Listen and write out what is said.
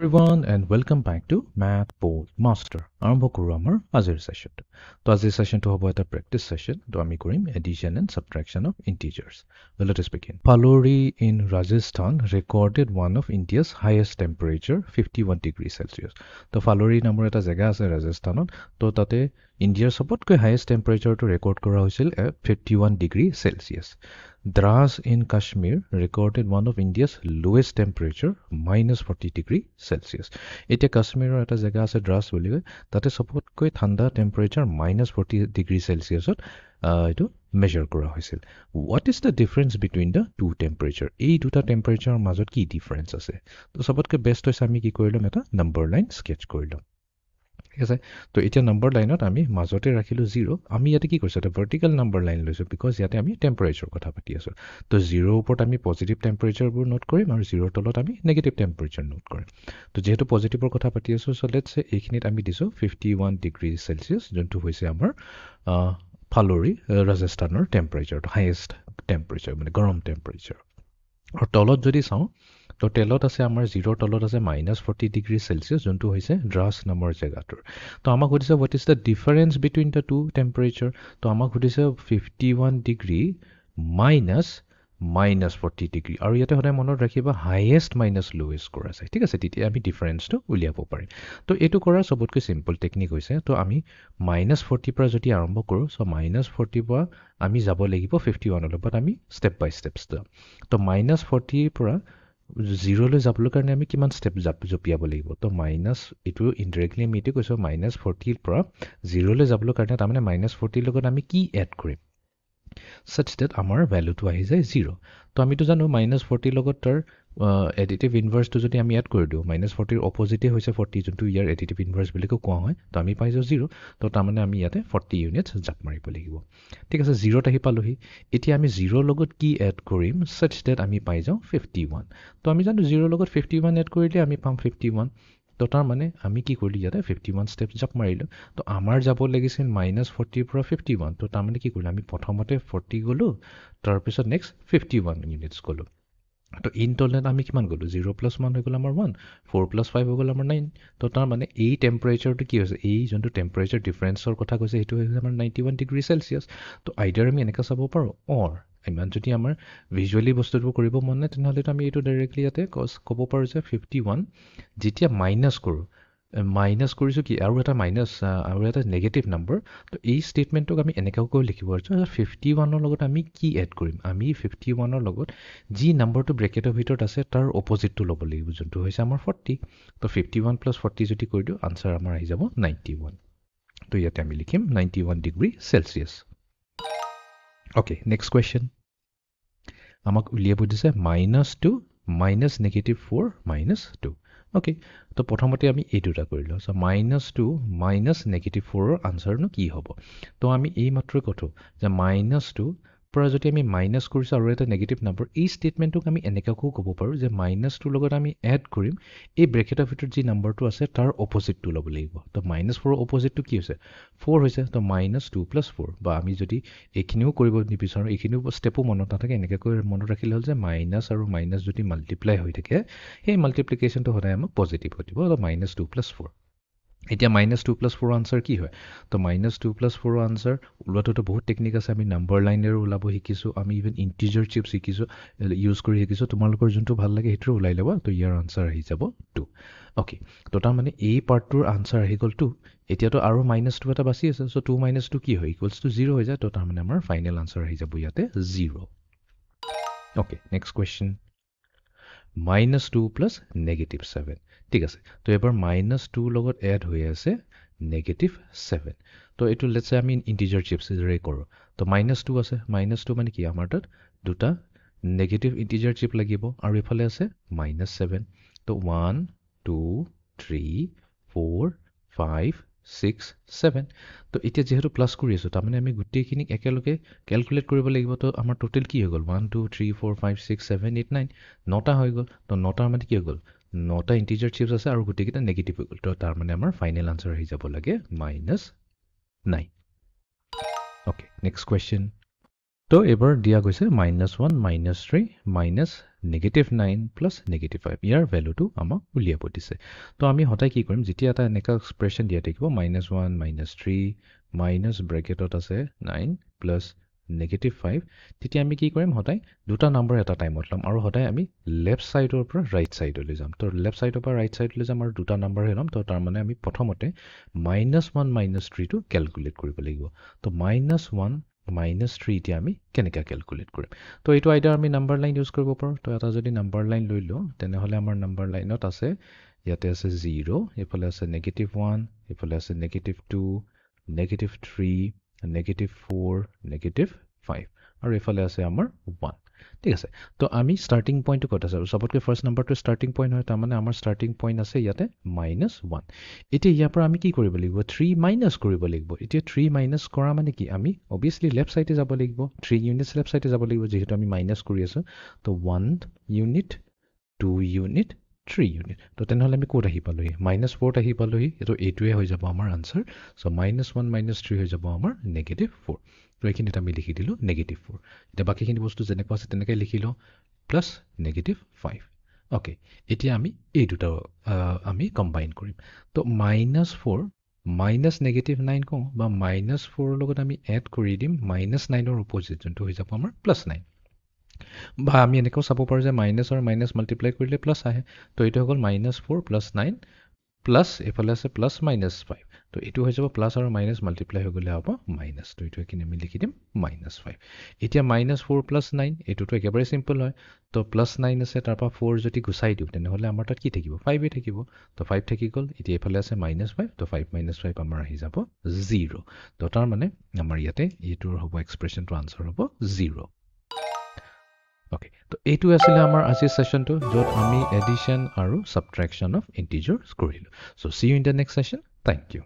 Everyone and welcome back to Math Bold Master. আৰম্ভ কৰো আমাৰ আজিৰ সেশনটো। তো আজিৰ সেশনটো হ'ব এটা প্ৰেক্টিস সেশন। তো আমি কৰিম addition and subtraction of integers. Well, let us begin. Palori in Rajasthan recorded one of India's highest temperature, 51 degrees Celsius. তো Palori নামৰ এটা জায়গা আছে ৰাজস্থানত। তো তাতে ইণ্ডিয়াৰ সবতকৈ highest temperature to record কৰা হৈছিল 51 degree Celsius. Dras in Kashmir recorded one of India's lowest temperature, minus 40 degree Celsius. Etia Kashmir eta jaga ase Dras boli koi tate sobotকৈ thanda temperature minus 40 degree Celsius etu measure kora hoisil. What is the difference between the two temperature? Ei duta temperature majot ki difference ase? To sobotকৈ best hoise ami ki korilom eta number line sketch korilom. ঠিক আছে তো এতিয়া number লাইনত আমি মাজতে ৰাখিলো 0 আমি ইয়াতে কি কৰিছো এটা ভাৰ্টিকেল নাম্বাৰ লাইন লৈছো বিকজ ইয়াতে আমি টেম্পাৰেচাৰ কথা পাতি আছো তো 0 ওপৰত আমি পজিটিভ টেম্পাৰেচাৰ বোৰ নোট কৰিম আৰু 0 তলত আমি নেগেটিভ টেম্পাৰেচাৰ নোট কৰিম তো যেহেতু পজিটিভৰ কথা পাতি আছো সো লেটস সে এইখিনিত আমি দিছো 51 ডিগ্ৰী সেলসিয়াছ যোনটো হৈছে আমাৰ ফালৰি ৰাজস্থানৰ টেম্পাৰেচাৰ হাইয়েষ্ট টেম্পাৰেচাৰ মানে গৰম টেম্পাৰেচাৰ আৰু তলত যদি চাওঁ তো তেলত আছে আমাৰ 0 তলত আছে -40 ডিগ্ৰী সেলসিয়াছ যোনটো হৈছে ড্ৰাছ নামৰ জায়গাটোৰ তো আমাক সুধিছে what is the difference between the two temperature তো আমাক সুধিছে 51 ডিগ্ৰী -40 ডিগ্ৰী আৰু ইয়াতে হলে মনত ৰাখিবা হাইয়েষ্ট মাইনাস লোৱেষ্ট কৰা আছে ঠিক আছে তেতিয়া আমি ডিফাৰেন্সটো উলিয়াব পাৰিম তো এটো কৰাৰ সবতকৈ সিম্পল টেকনিক হৈছে তো আমি -40 পৰা যদি আৰম্ভ কৰো সো -40 পৰা আমি যাব লাগিব 51 লৈ বাট আমি স্টেপ বাই স্টেপস তো -40 পৰা 0 লৈ যাবলৈ কাৰণে আমি কিমান স্টেপ জপিয়াব লাগিব তো মাইনাস এটো ইনডাইৰেক্টলি আমি এটো কৈছো -40 পৰা 0 লৈ যাবলৈ কাৰণে তাৰমানে -40 লগত আমি কি এড কৰিম such that আমাৰ ভ্যালুটো আহি যায় 0 তো আমিটো জানো -40 লগত তাৰ এডিটিভ ইনভাৰ্স টো যদি আমি এড কৰি দিও -40 ৰ অপোজিটে হৈছে 40 যোনটো ইয়াৰ এডিটিভ ইনভাৰ্স বুলি কোৱা হয় তো আমি পাইছো 0 তো তাৰমানে আমি ইয়াতে 40 ইউনিটস জাপ মাৰিব লাগিব ঠিক আছে 0 ত আহি পালোহি এতিয়া আমি 0 লগত কি এড কৰিম such that আমি পাই যাও 51 তো আমি জানো 0 লগত 51 এড কৰিলে আমি পাম 51 তো তাৰ মানে আমি কি কৰিলি ইয়াতে 51 স্টেপস জাপ মাৰিলো তো আমাৰ যাব লাগিছিল -40 পৰা 51 তো তাৰ মানে কি কৰিলে আমি প্ৰথমতে 40 গলো তাৰ পিছত নেক্সট 51 ইউনিটস গলো তো ইন টোটাল আমি কিমান গলো 0 + 1 হৈ গল আমাৰ 1 4 + 5 হৈ গল আমাৰ 9 তো তাৰ মানে এই টেম্পাৰেচাৰটো কি হৈছে এই যোনটো টেম্পাৰেচাৰ ডিফাৰেন্সৰ কথা কৈছে এটো হৈছে আমাৰ 91 ডিগ্ৰী সেলসিয়াছ তো আইদাৰ আমি এনেকা চাব পাৰো অৰ ইমান যদি আমাৰ ভিজুৱেলি বস্তুটো কৰিব মন নাই তেনেহলে আমি এটো ডাইৰেক্টলি ইয়াতে ক'ব পাৰো যে 51 যেতিয়া মাইনাস কৰো মাইনাস কৰিছো কি আৰু এটা মাইনাস আৰু এটা নেগেটিভ নাম্বাৰ তো এই স্টেটমেন্টক আমি এনেকাকৈ লিখিব পাৰো 51 ৰ লগত আমি কি এড কৰিম আমি 51 ৰ লগত যি নাম্বাৰটো ব্ৰেকেটৰ ভিতৰত আছে তাৰ অপোজিটটো ল'ব লাগিব যোনটো হৈছে আমাৰ 40 তো 51 + 40 যদি কৰি দিও আনসাৰ আমাৰ আহি যাব 91 তো ইয়াতে আমি লিখিম 91 ডিগ্ৰী সেলসিয়াছ Okay, next question. আমাক উলিয়াব দিছে -2 -4 -2. Okay, তো প্ৰথমতে আমি এই দুটা কৰিলো সো -2 -4 ৰ আনসাৰনো কি হ'ব তো আমি এই মাত্ৰ কটো যে -2 পৰা যদি আমি মাইনাস কৰিছো আৰু এটা নেগেটিভ নাম্বাৰ এই স্টেটমেন্টক আমি এনেকাকৈ ক'ব পাৰো যে -2 লগত আমি এড কৰিম এই ব্ৰেকেটৰ ভিতৰত যি নাম্বাৰটো আছে তাৰ অপোজিটটো ল'ব লাগিব তো -4 ৰ অপোজিটটো কি হৈছে 4 হৈছে তো -2 + 4 বা আমি যদি এইখিনিও কৰিব নিবিচাৰো এইখিনিও স্টেপো মনত নাথাকে এনেকাকৈ মনত ৰাখিলে হ'ল যে মাইনাস আৰু মাইনাস যদি মাল্টিপ্লাই হৈ থাকে সেই মাল্টিপ্লিকেশনটো সদায় আমাক পজিটিভ হৈ দিব তো -2 + 4 এতিয়া -2 + 4 আনসাৰ কি হয় তো -2 + 4 আনসাৰ উলোৱাটো বহুত টেকনিক আছে আমি নাম্বাৰ লাইনেৰ উলাব শিকিছো আমি ইভেন ইন্টিজাৰ চিপস শিকিছো ইউজ কৰি শিকিছো তোমালোকৰ যোনটো ভাল লাগে হেতু উলাই লবা তো ইয়াৰ আনসাৰ আহি যাব 2 ওকে তো তাৰ মানে এই পাৰ্টটোৰ আনসাৰ আহি গল 2 এতিয়াতো আৰু -2 এটা বাকি আছে সো 2 - 2 কি হয় = 0 হৈ যায় তো তাৰ মানে আমাৰ ফাইনেল আনসাৰ আহি যাব ইয়াতে 0 ওকে নেক্সট কোৱেশ্চন -2 + -7 ঠিক আছে তো এবাৰ -2 লগত এড হৈ আছে -7 তো এটো লেটস সে আমি ইন্টিজাৰ চিপস ৰে কৰো তো -2 আছে -2 মানে কি আমাৰ তাত দুটা নেগেটিভ ইন্টিজাৰ চিপ লাগিব আৰু ইফালে আছে -7 তো 1 2 3 4 5 6 7 তো এতিয়া যেহেতু প্লাস কৰি আছো তাৰ মানে আমি গুটেইখিনি একেলগে ক্যালকুলেট কৰিব লাগিব তো আমাৰ টোটাল কি হৈ গল 1 2 3 4 5 6 7 8 9 নটা হৈ গল তো নটাৰ মানে কি হৈ গল নটা ইন্টিজাৰ চিপস আছে আৰু গুটেইকিটা নেগেটিভ হৈ গল তো তাৰ মানে আমাৰ ফাইনেল আনসাৰ আহি যাব লাগে -9 ওকে নেক্সট কোৱেশ্চন তো এবাৰ দিয়া গৈছে -1 -3 -9 -9 প্লাছ -5 ইয়াৰ ভেলুটো আমাক উলিয়াব দিছে তো আমি সদায় কি কৰিম যেতিয়া এটা এনেকা এক্সপ্ৰেছন দিয়া থাকিব -1 -3 মাইনাছ ব্ৰেকেটত আছে 9 প্লাছ -5 তেতিয়া আমি কি কৰিম সদায় দুটা নাম্বাৰ এটা টাইমত ল'ম আৰু সদায় আমি লেফ্ট ছাইডৰ পৰা ৰাইট ছাইডলৈ যাম তো লেফ্ট ছাইডৰ পৰা ৰাইট ছাইডলৈ যাম আৰু দুটা নাম্বাৰহে ল'ম তো তাৰমানে আমি প্ৰথমতে -1 -3টো কেলকুলেট কৰিব লাগিব তো -1 -3 এতিয়া আমি কেনেকৈ কেলকুলেট কৰিম তো এইটো আইডিয়া আমি নাম্বাৰ লাইন ইউজ কৰিব পাৰোঁ তো এটা যদি নাম্বাৰ লাইন লৈ লওঁ তেনেহ'লে আমাৰ নাম্বাৰ লাইনত আছে ইয়াতে আছে 0 এইফালে আছে -1 এইফালে আছে -2 -3 -4 -5 আৰু এইফালে আছে আমাৰ 1 ঠিক আছে তো আমি ষ্টাৰ্টিং পইণ্টটো ক'ত আছে সবতকৈ ফাৰ্ষ্ট নাম্বাৰটো ষ্টাৰ্টিং পইণ্ট হয় তাৰমানে আমাৰ ষ্টাৰ্টিং পইণ্ট আছে ইয়াতে -1 এতিয়া ইয়াৰ পৰা আমি কি কৰিব লাগিব 3 মাইনাছ কৰিব লাগিব এতিয়া 3 মাইনাছ কৰা মানে কি আমি অবভিয়াছলি লেফ্ট ছাইডে যাব লাগিব 3 ইউনিটছ লেফ্ট ছাইডে যাব লাগিব যিহেতু আমি মাইনাছ কৰি আছোঁ তো 1 ইউনিট 2 ইউনিট 3 ইউনিট তো তেনেহ'লে আমি ক'ত আহি পালোহি -4 আহি পালোহি এইটো এইটোৱে হৈ যাব আমাৰ আনচাৰ চ' -1 -3 হৈ যাব আমাৰ -4 তো এইখিনিত আমি লিখি দিলোঁ -4 এতিয়া বাকীখিনি বস্তু যেনেকুৱা আছে তেনেকৈ লিখি লওঁ প্লাছ -5 অ'কে এতিয়া আমি এই দুটা আমি কম্বাইন কৰিম তো -4 মাইনাছ -9 কওঁ বা -4ৰ লগত আমি এড কৰি দিম -9ৰ অপজিট যোনটো হৈ যাব আমাৰ +9 বা আমি এনেকৈও চাব পাৰোঁ যে মাইনাছ আৰু মাইনাছ মাল্টিপ্লাই কৰিলে প্লাছ আহে তো এইটো হৈ গ'ল -4 + 9 প্লাছ এইফালে আছে +-5 তো এইটো হৈ যাব প্লাছ আৰু মাইনাছ মাল্টিপ্লাই হৈ গ'লে হ'ব মাইনাছ তো এইটো এইখিনি আমি লিখি দিম -5 এতিয়া -4 + 9 এইটোতো একেবাৰে চিম্পল হয় তো +9 আছে তাৰপৰা 4 যদি গুচাই দিওঁ তেনেহ'লে আমাৰ তাত কি থাকিব 5 থাকিব তো 5 থাকি গ'ল এতিয়া এইফালে আছে -5 তো 5 - 5 আমাৰ আহি যাব 0 তো তাৰমানে আমাৰ ইয়াতে এইটোৰ হ'ব এক্সপ্ৰেছনটো আনচাৰ হ'ব 0 অ'কে তো এইটো আছিলে আমাৰ আজিৰ ছেশ্যনটো য'ত আমি এডিশ্যন আৰু ছাবট্ৰেকশ্যন অফ ইণ্টিজাৰ্ছ কৰিলোঁ so' see you in the next session thank U